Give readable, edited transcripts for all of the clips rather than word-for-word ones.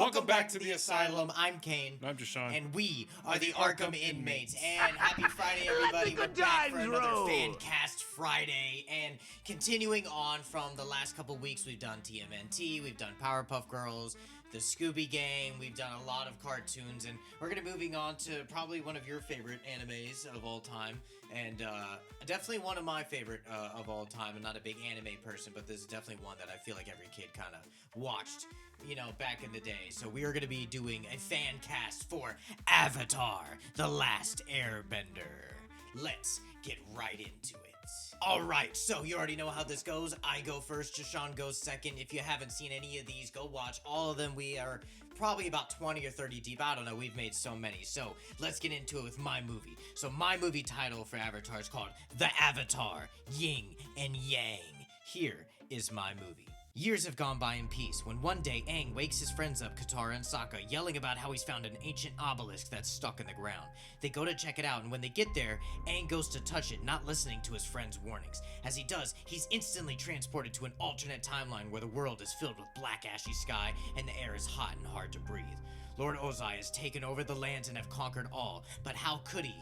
Welcome back to the Asylum. I'm Kane. I'm Jasean. And we are the Arkham Inmates. And happy Friday, everybody. We're back for another Fancast Friday. And continuing on from the last couple weeks, we've done TMNT, we've done Powerpuff Girls, the Scooby Gang, we've done a lot of cartoons, and we're going to be moving on to probably one of your favorite animes of all time, and definitely one of my favorite of all time. I'm not a big anime person, but this is definitely one that I feel like every kid kind of watched, you know, back in the day. So we are going to be doing a fan cast for Avatar The Last Airbender. Let's get right into it. Alright, so you already know how this goes. I go first, Jasean goes second. If you haven't seen any of these, go watch all of them. We are probably about 20 or 30 deep. I don't know, we've made so many. So let's get into it with my movie. So my movie title for Avatar is called The Avatar, Ying and Yang. Here is my movie. Years have gone by in peace, when one day Aang wakes his friends up, Katara and Sokka, yelling about how he's found an ancient obelisk that's stuck in the ground. They go to check it out, and when they get there, Aang goes to touch it, not listening to his friends' warnings. As he does, he's instantly transported to an alternate timeline where the world is filled with black ashy sky and the air is hot and hard to breathe. Lord Ozai has taken over the lands and have conquered all, but how could he?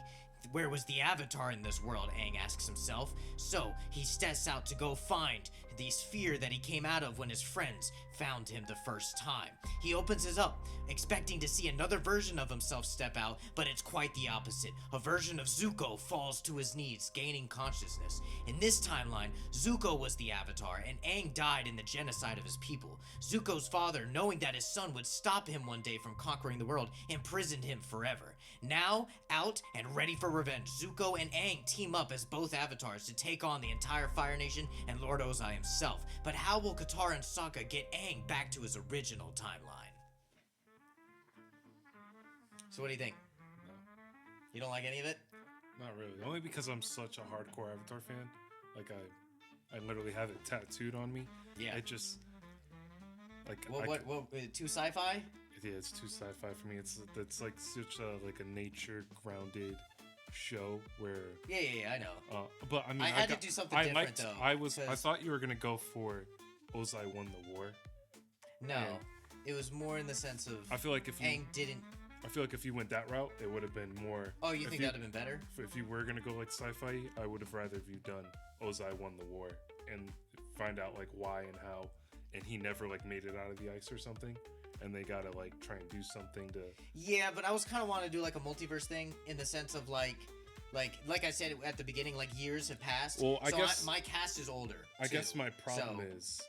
Where was the Avatar in this world, Aang asks himself. So, he sets out to go find the sphere that he came out of when his friends found him the first time. He opens his up, expecting to see another version of himself step out, but it's quite the opposite. A version of Zuko falls to his knees, gaining consciousness. In this timeline, Zuko was the Avatar, and Aang died in the genocide of his people. Zuko's father, knowing that his son would stop him one day from conquering the world, imprisoned him forever. Now, out and ready for revenge, Zuko and Aang team up as both avatars to take on the entire Fire Nation and Lord Ozai himself. But how will Katara and Sokka get Aang back to his original timeline? So what do you think? No, You don't like any of it? not really. Only because I'm such a hardcore Avatar fan. Like I literally have it tattooed on me. Yeah. It just like What too sci-fi? yeah, it's too sci-fi for me. It's like such a nature grounded show where Yeah, I know. but I mean I had to do something different, though, I 'cause- thought you were gonna go for Ozai won the war. No, Yeah. it was more in the sense of I feel like if you went that route, it would have been more. Oh, you think that would have been better? If you were gonna go like sci-fi, I would have rather you done Ozai won the war and find out like why and how, and he never like made it out of the ice or something, and they gotta like try and do something to. Yeah, but I was kind of wanting to do like a multiverse thing in the sense of like I said at the beginning, like years have passed. Well, I guess my cast is older. I too, guess my problem so is,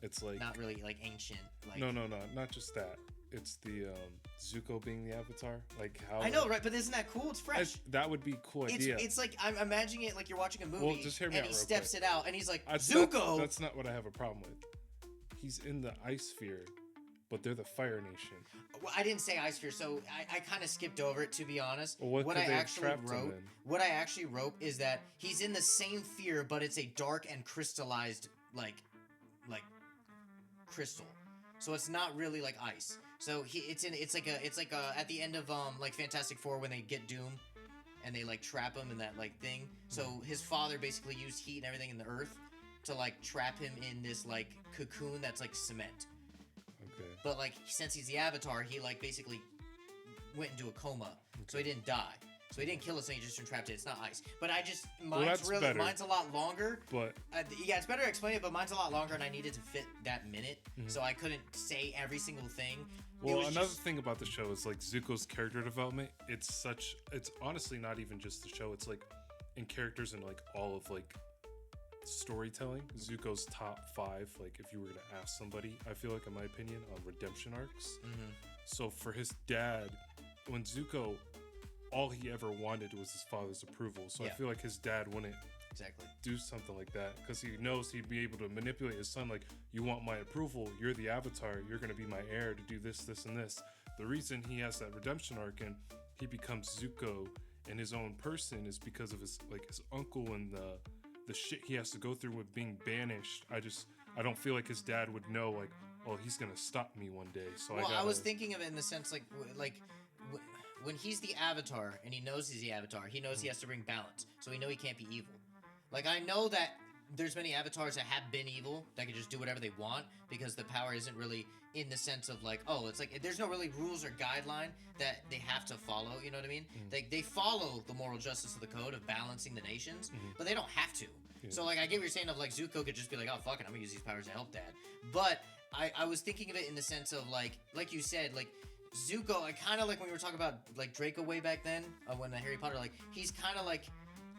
it's like not really like ancient. Like no, not just that. It's the Zuko being the Avatar, like how I know, right? But isn't that cool? It's fresh. That would be a cool idea. It's like I'm imagining it like you're watching a movie. Well, just hear me and out he real steps quick. it out, and he's like That's Zuko. That's not what I have a problem with. He's in the ice sphere, but they're the Fire Nation. Well, I didn't say ice sphere, so I kind of skipped over it, to be honest. Well, what I could they have actually trapped him wrote, in? what I actually wrote is that he's in the same sphere, but it's a dark and crystallized like crystal. So it's not really like ice. So it's like a at the end of like Fantastic Four when they get Doom, and they like trap him in that like thing. So his father basically used heat and everything in the earth to like trap him in this like cocoon that's like cement. Okay. But like since he's the Avatar, he like basically went into a coma, so he didn't die. So he didn't kill us, and he just entrapped it. It's not ice. But I just that's better. mine's a lot longer. But Yeah, it's better to explain it, but mine's a lot longer, and I needed to fit that minute, so I couldn't say every single thing. well, another thing about the show is like Zuko's character development. It's honestly not even just the show. It's like in characters and like all of like storytelling. Zuko's top 5. Like if you were gonna ask somebody, I feel like in my opinion on redemption arcs. So for his dad, when Zuko, all he ever wanted was his father's approval. So I feel like his dad wouldn't Exactly. do something like that because he knows he'd be able to manipulate his son. Like, you want my approval, you're the Avatar, you're going to be my heir to do this, this, and this. The reason he has that redemption arc and he becomes Zuko and his own person is because of his uncle and the shit he has to go through with being banished. I don't feel like his dad would know, like, oh, he's going to stop me one day. So I was thinking of it in the sense when he's the Avatar and he knows he's the Avatar, he knows he has to bring balance. So he know he can't be evil. Like, I know that there's many avatars that have been evil that can just do whatever they want because the power isn't really in the sense of like, oh, it's like there's no really rules or guideline that they have to follow. You know what I mean? They follow the moral justice of the code of balancing the nations, but they don't have to. So like I get what you're saying of like Zuko could just be like, oh fuck it, I'm gonna use these powers to help Dad. But I was thinking of it in the sense of like you said, like Zuko, I kind of like when we were talking about like Draco way back then when the Harry Potter, like he's kind of like,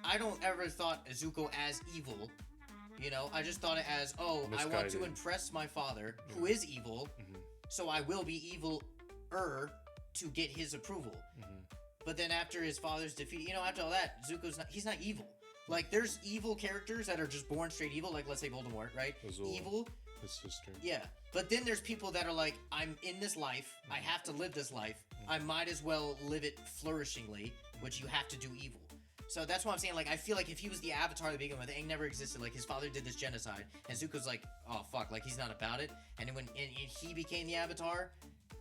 I don't ever thought Zuko as evil. You know, I just thought it as, oh, I want to impress my father, who is evil, so I will be evil-er to get his approval. But then after his father's defeat, you know, after all that, he's not evil. Like, there's evil characters that are just born straight evil, like, let's say Voldemort, right? Evil. His sister. Yeah. But then there's people that are like, I'm in this life, I have to live this life, I might as well live it flourishingly, which you have to do evil. So that's what I'm saying, like, I feel like if he was the Avatar to begin with, Aang never existed, like, his father did this genocide, and Zuko's like, oh, fuck, like, he's not about it, and then when he became the Avatar,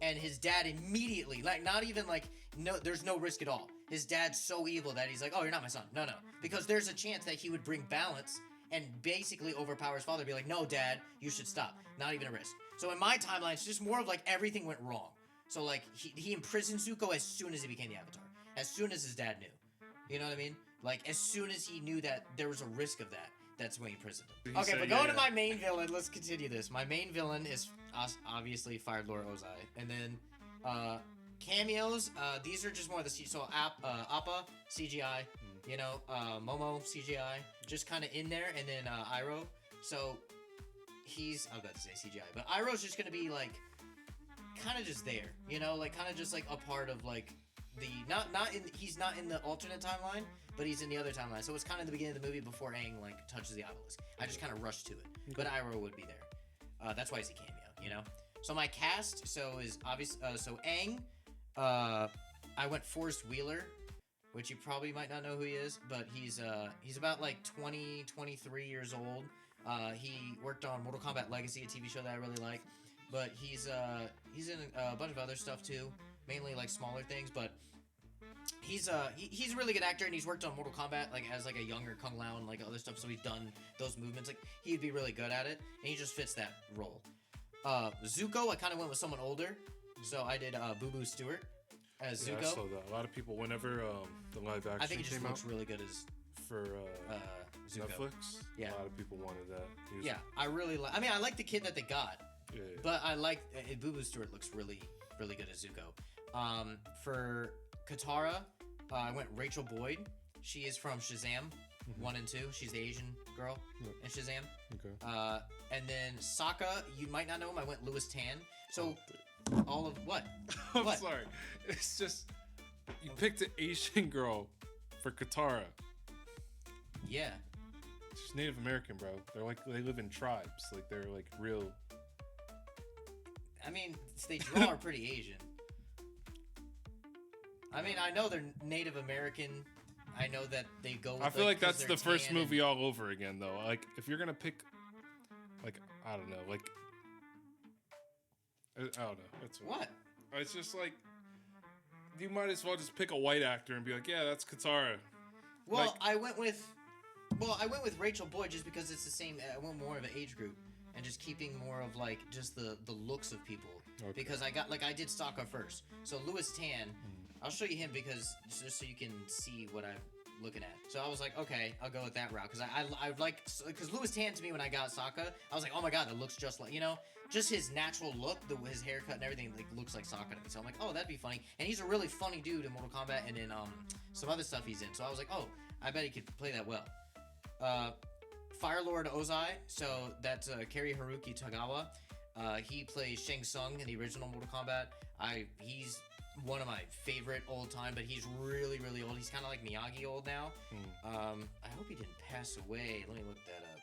and his dad immediately, like, not even, like, no, there's no risk at all. His dad's so evil that he's like, oh, you're not my son. No. Because there's a chance that he would bring balance and basically overpower his father, be like, no, Dad, you should stop. Not even a risk. So in my timeline, it's just more of, like, everything went wrong. So, like, he imprisoned Zuko as soon as he became the Avatar. As soon as his dad knew. You know what I mean? Like, as soon as he knew that there was a risk of that, that's when he imprisoned him. Okay, but going to my main villain, let's continue this. My main villain is obviously Fire Lord Ozai. And then, cameos, these are just more of the so Appa, CGI, you know, Momo, CGI, just kind of in there, and then, Iroh. So, I was about to say CGI, but Iroh's just gonna be, like, kind of just there, you know, like, kind of just, like, a part of, like, he's not in the alternate timeline, but he's in the other timeline. So it's kind of the beginning of the movie before Aang like touches the obelisk. I just kind of rushed to it, but Iroh would be there. That's why he's a cameo, you know. So my cast, is obvious. So Aang, I went Forrest Wheeler, which you probably might not know who he is, but he's about like 23 years old. He worked on Mortal Kombat Legacy, a TV show that I really like, but he's in a bunch of other stuff too, mainly like smaller things, but. He's a really good actor, and he's worked on Mortal Kombat like as like a younger Kung Lao and like other stuff. So he's done those movements. Like he'd be really good at it, and he just fits that role. Zuko, I kind of went with someone older, so I did Boo Boo Stewart as Zuko. I saw that. A lot of people, whenever the live action I think he just looks out really good as for Zuko. Netflix. Yeah, a lot of people wanted that. Yeah, I really like. I mean, I like the kid that they got. Yeah. But I like Boo Boo Stewart looks really good as Zuko. For Katara, I went Rachel Boyd. She is from Shazam 1 and 2. She's the Asian girl in Shazam. Okay. And then Sokka, you might not know him. I went Louis Tan. So all of what? I'm what? sorry. It's just you picked an Asian girl for Katara. Yeah. She's Native American, bro. They're like they live in tribes. Like they're like real. I mean, they draw are pretty Asian. I mean, I know they're Native American. I know that they go with, I feel like that's the first movie and... all over again, though. Like, if you're gonna pick, like, I don't know, like, I don't know. That's what? It's just like you might as well just pick a white actor and be like, yeah, that's Katara. Well, like, I went with Rachel Boyd just because it's the same. I went more of an age group and just keeping more of like just the looks of people. Okay. Because I did Sokka first, so Louis Tan. I'll show you him because just so you can see what I'm looking at. So I was like, okay, I'll go with that route because I like because Louis Tan to me when I got Sokka, I was like, oh my god, that looks just like just his natural look, his haircut and everything like looks like Sokka to me. So I'm like, oh, that'd be funny. And he's a really funny dude in Mortal Kombat and in some other stuff he's in. So I was like, oh, I bet he could play that well. Fire Lord Ozai, so that's Kari Haruki Tagawa. He plays Shang Tsung in the original Mortal Kombat. He's one of my favorite old time, but he's really, really old. He's kind of like Miyagi old now. I hope he didn't pass away. Let me look that up.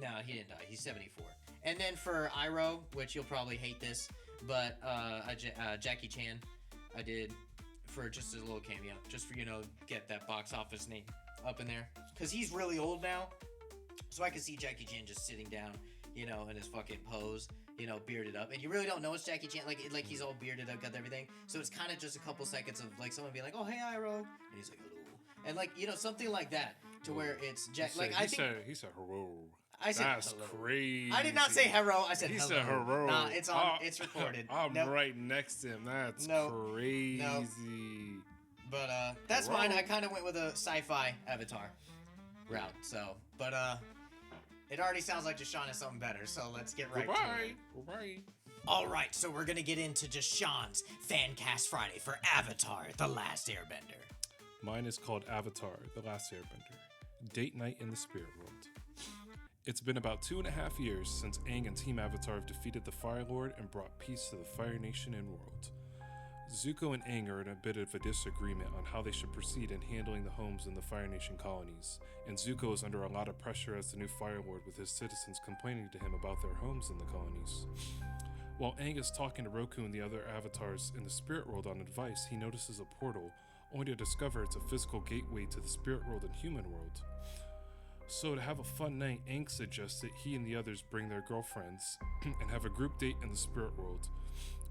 No, he didn't die. He's 74. And then for Iroh, which you'll probably hate this, but Jackie Chan, I did for just a little cameo, just for get that box office name up in there, because he's really old now. So I can see Jackie Chan just sitting down, in his fucking pose. Bearded up, and you really don't know it's Jackie Chan. Like he's all bearded up, got everything. So it's kind of just a couple seconds of like someone being like, "Oh, hey, Iroh," and he's like, "Hello," and like something like that, to where it's Jack. Like he said, hello. I said That's hello. crazy. I did not say hello. I said He hello. said hello. Nah, it's on. It's recorded. I'm Nope. right next to him. That's crazy. Nope. But that's mine. I kind of went with a sci-fi Avatar route. So, but it already sounds like Jasean has something better. So let's get right to it. Right. All right, so we're gonna get into Jasean's Fancast Friday for Avatar: The Last Airbender. Mine is called Avatar: The Last Airbender. Date night in the spirit world. It's been about 2.5 years since Aang and Team Avatar have defeated the Fire Lord and brought peace to the Fire Nation and world. Zuko and Aang are in a bit of a disagreement on how they should proceed in handling the homes in the Fire Nation colonies, and Zuko is under a lot of pressure as the new Fire Lord, with his citizens complaining to him about their homes in the colonies. While Aang is talking to Roku and the other avatars in the spirit world on advice, he notices a portal, only to discover it's a physical gateway to the spirit world and human world. So to have a fun night, Aang suggests that he and the others bring their girlfriends and have a group date in the spirit world,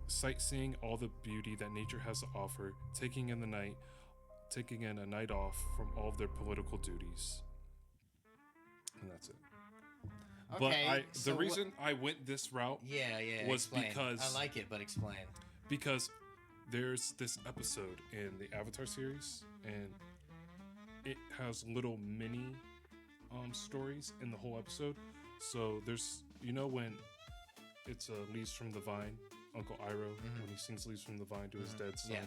sightseeing all the beauty that nature has to offer, taking in a night off from all of their political duties. And that's it. Okay, But the reason I went this route was explain. because I like it, but explain. Because there's this episode in the Avatar series, and it has little mini stories in the whole episode. So there's, when it's Leaves from the Vine, Uncle Iroh, when he sings Leaves from the Vine to his dead son. Yeah.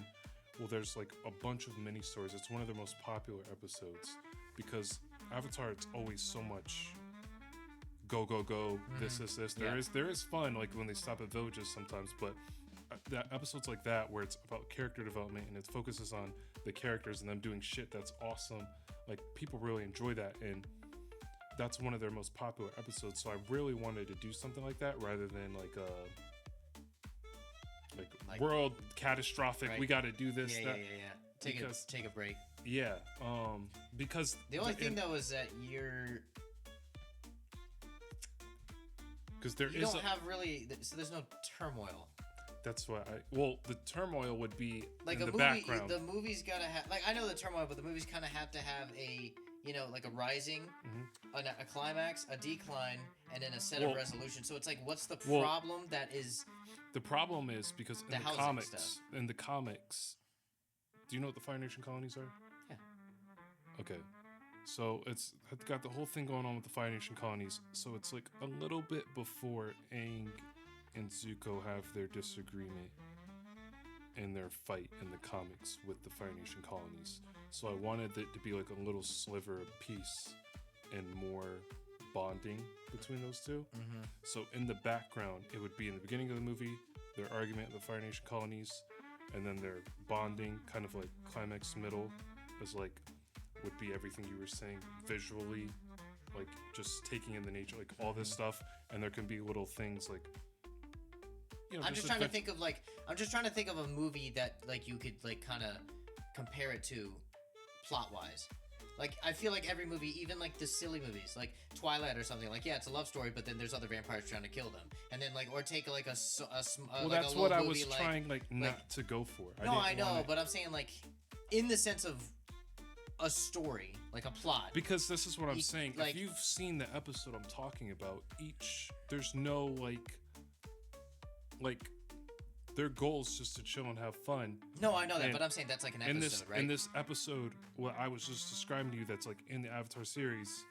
Well, there's like a bunch of mini stories. It's one of their most popular episodes because Avatar, it's always so much go, this. There is fun, like when they stop at villages sometimes, but that episodes like that where it's about character development and it focuses on the characters and them doing shit that's awesome, like people really enjoy that, and that's one of their most popular episodes. So I really wanted to do something like that rather than like world catastrophic. Right. We got to do this. Yeah. Take a break. Yeah. Because the only thing though is that you don't have really, so there's no turmoil. That's why the turmoil would be like in a the movie. background. The movie's gotta have, like, I know the turmoil, but the movies kind of have to have a, like a rising, a climax, a decline, and then a set of resolution. So it's like, what's the problem that is? The problem is because in the comics, do you know what the Fire Nation colonies are? Yeah. Okay. So it's got the whole thing going on with the Fire Nation colonies. So it's like a little bit before Aang and Zuko have their disagreement and their fight in the comics with the Fire Nation colonies. So I wanted it to be like a little sliver of peace and more bonding between those two. So in the background, it would be in the beginning of the movie, their argument with the Fire Nation colonies, and then their bonding, kind of like climax middle, is like would be everything you were saying visually, like just taking in the nature, like all this stuff, and there can be little things like, I'm just trying to think of a movie that like you could like kind of compare it to plot wise. Like, I feel like every movie, even like the silly movies, like Twilight or something, like, yeah, it's a love story, but then there's other vampires trying to kill them. And then, like, or take like well, like that's a what I movie, was trying not to go for. No, I know, but I'm saying like, in the sense of a story, like a plot. Because this is what I'm saying. Like, if you've seen the episode I'm talking about, there's no like their goal is just to chill and have fun. No, I know that, but I'm saying that's like an episode, right? In this episode, what I was just describing to you, that's like in the Avatar series,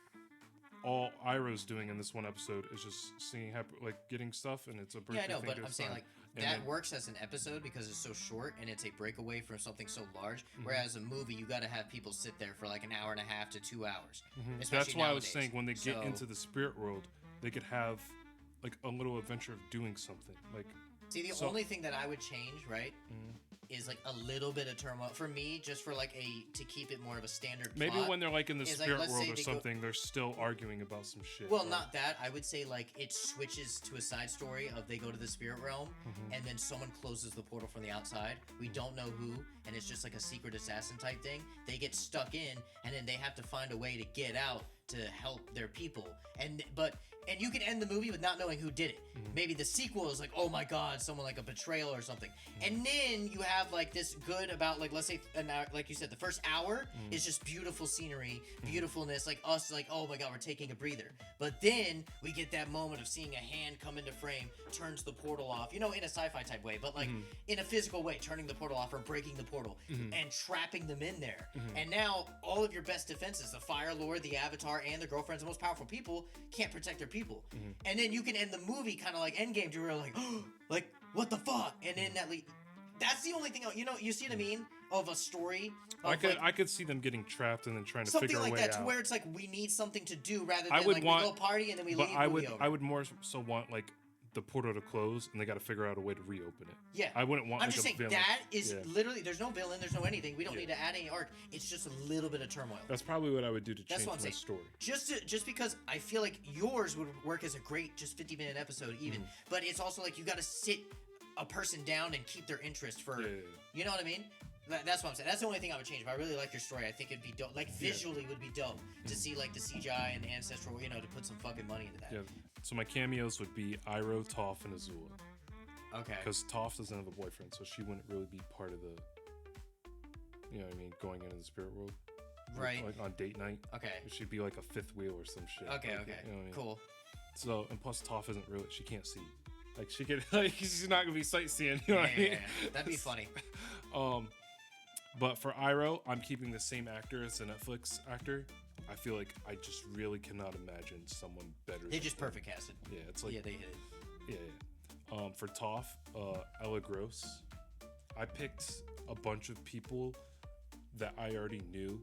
all Iroh's doing in this one episode is just singing happy, like getting stuff, and it's a break. Yeah, I know, but I'm saying like that works as an episode because it's so short and it's a breakaway from something so large. Whereas a movie, you got to have people sit there for like an hour and a half to 2 hours. That's why I was saying when they get into the spirit world, they could have like a little adventure of doing something. Like, see, the only thing that I would change, right, is like a little bit of turmoil for me, just for like to keep it more of a standard plot. Maybe when they're like in the spirit like, world or something, they're still arguing about some shit. Well, not that. I would say like it switches to a side story of they go to the spirit realm and then someone closes the portal from the outside. We don't know who, and it's just like a secret assassin type thing. They get stuck in, and then they have to find a way to get out to help their people. and you can end the movie with not knowing who did it. Maybe the sequel is like, oh my god, someone like a betrayal or something. And then you have like this good about like, let's say an hour, like you said, the first hour is just beautiful scenery, beautifulness, like us, like, oh my god, we're taking a breather. But then we get that moment of seeing a hand come into frame, turns the portal off, you know, in a sci-fi type way, but like in a physical way, turning the portal off or breaking the portal and trapping them in there. And now all of your best defenses, the Fire Lord, the Avatar, and the girlfriends, the most powerful people, can't protect their people. And then you can end the movie kind of like Endgame, to where like, oh, like, what the fuck? And then that's the only thing, you know, you see what I mean? Of a story. Of I could see them getting trapped and then trying to something figure like a way that, out. to where it's like we need something to do rather I than would like want, we go party and then we but leave. I would more so want like the portal to close and they got to figure out a way to reopen it. Yeah, I wouldn't want. I'm like just a saying villain. that is literally, there's no villain, there's no anything. We don't need to add any arc. It's just a little bit of turmoil. That's probably what I would do to change my saying. story. Just because I feel like yours would work as a great just 50-minute episode even, but it's also like you got to sit a person down and keep their interest for, you know what I mean? That's what I'm saying. That's the only thing I would change. But I really like your story. I think it'd be dope. Like visually would be dope to see like the CGI and the ancestral, you know, to put some fucking money into that. Yeah. So my cameos would be Iroh, Toph, and Azula. Okay. Because Toph doesn't have a boyfriend, so she wouldn't really be part of the, you know what I mean, going into the spirit world. Right. Like on date night. Okay. She'd be like a fifth wheel or some shit. Okay, like, okay. You know what I mean? Cool. So, and plus Toph isn't really, she can't see. Like she could, like she's not gonna be sightseeing. You know what I mean? Yeah. That'd be funny. But for Iroh, I'm keeping the same actor as the Netflix actor. I feel like I just really cannot imagine someone better. They just perfect casted. Yeah, it's like they hit it. Yeah. For Toph, Ella Gross, I picked a bunch of people that I already knew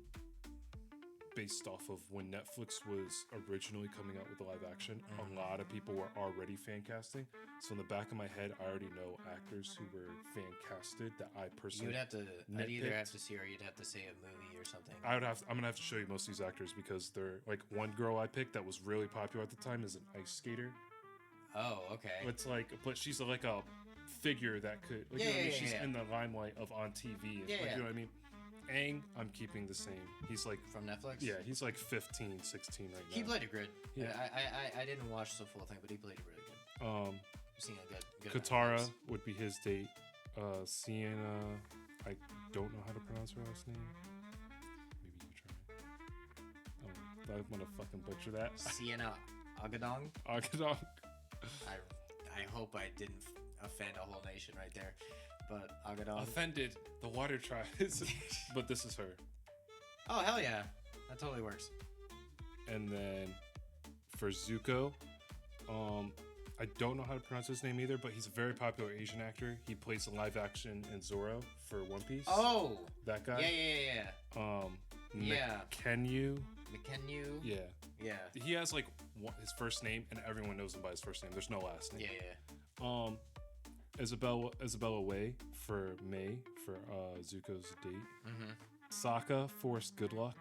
based off of when Netflix was originally coming out with the live action. A lot of people were already fan casting. So in the back of my head, I already know actors who were fan casted that I personally. You would have to. I'd either nitpicked. have to see or you'd have to say a movie or something. I'm gonna have to show you most of these actors because they're like one girl I picked that was really popular at the time is an ice skater. Oh, okay. It's like, but she's like a figure that could, like, you know what I mean? She's in the limelight of on TV. Yeah, You know what I mean? Aang, I'm keeping the same. He's like From Netflix? Yeah, he's like 15, 16 right now. He played it good. Yeah. I didn't watch the full thing, but he played it really good. I've seen a good Katara amount of would be his date. Sienna, I don't know how to pronounce her last name. Maybe you try. I'm gonna fucking butcher that. clips. Sienna Agadong. Agadong. I hope I didn't offend a whole nation right there, but Agadong. Offended the water tribes, but this is her. Oh hell yeah, that totally works. And then for Zuko, I don't know how to pronounce his name either, but he's a very popular Asian actor. He plays the live action in Zorro for One Piece. Oh, that guy. Yeah. McKenyu. McKenyu. Yeah. Yeah. He has like his first name, and everyone knows him by his first name. There's no last name. Yeah. Isabella Wei for May for Zuko's date. Sokka, Forrest Goodluck.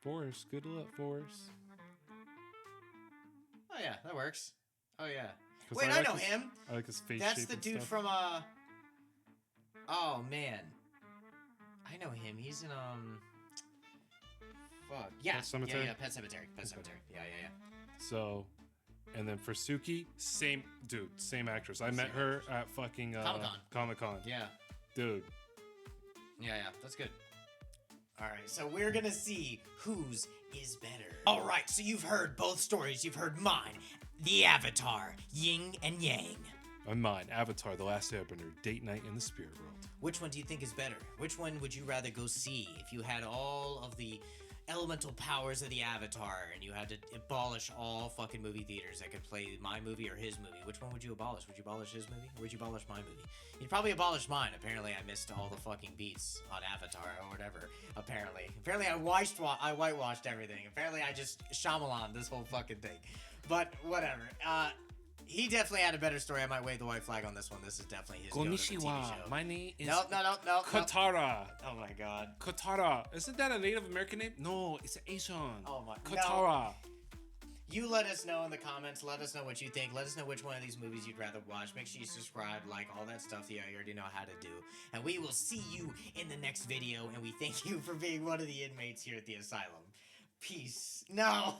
Forrest, good luck, Forrest. Oh yeah, that works. Oh yeah. 'Cause Wait, I know him. I like his face That's shape the and dude stuff. from Oh man, I know him. He's in Fuck. Yeah. Pet Sematary? Yeah. Pet Cemetery. Pet Cemetery. Yeah. So, and then for Suki, same actress. I met her at fucking Comic-Con. Yeah. Dude. Yeah. That's good. All right, so we're gonna see whose is better. All right, so you've heard both stories. You've heard mine, the Avatar, Yin and Yang. And mine, Avatar: The Last Airbender, date night in the spirit world. Which one do you think is better? Which one would you rather go see if you had all of the elemental powers of the Avatar and you had to abolish all fucking movie theaters that could play my movie or his movie? Which one would you abolish? Would you abolish his movie or would you abolish my movie? You'd probably abolish mine. Apparently I missed all the fucking beats on Avatar or whatever. Apparently I whitewashed everything. Apparently I just Shyamalan this whole fucking thing. But whatever. He definitely had a better story. I might wave the white flag on this one. This is definitely his go-to TV show. My name is No. Katara. Oh my god. Katara. Isn't that a Native American name? No, it's Asian. Oh my. Katara. No. You let us know in the comments. Let us know what you think. Let us know which one of these movies you'd rather watch. Make sure you subscribe, like, all that stuff that you already know how to do. And we will see you in the next video. And we thank you for being one of the inmates here at the asylum. Peace. No.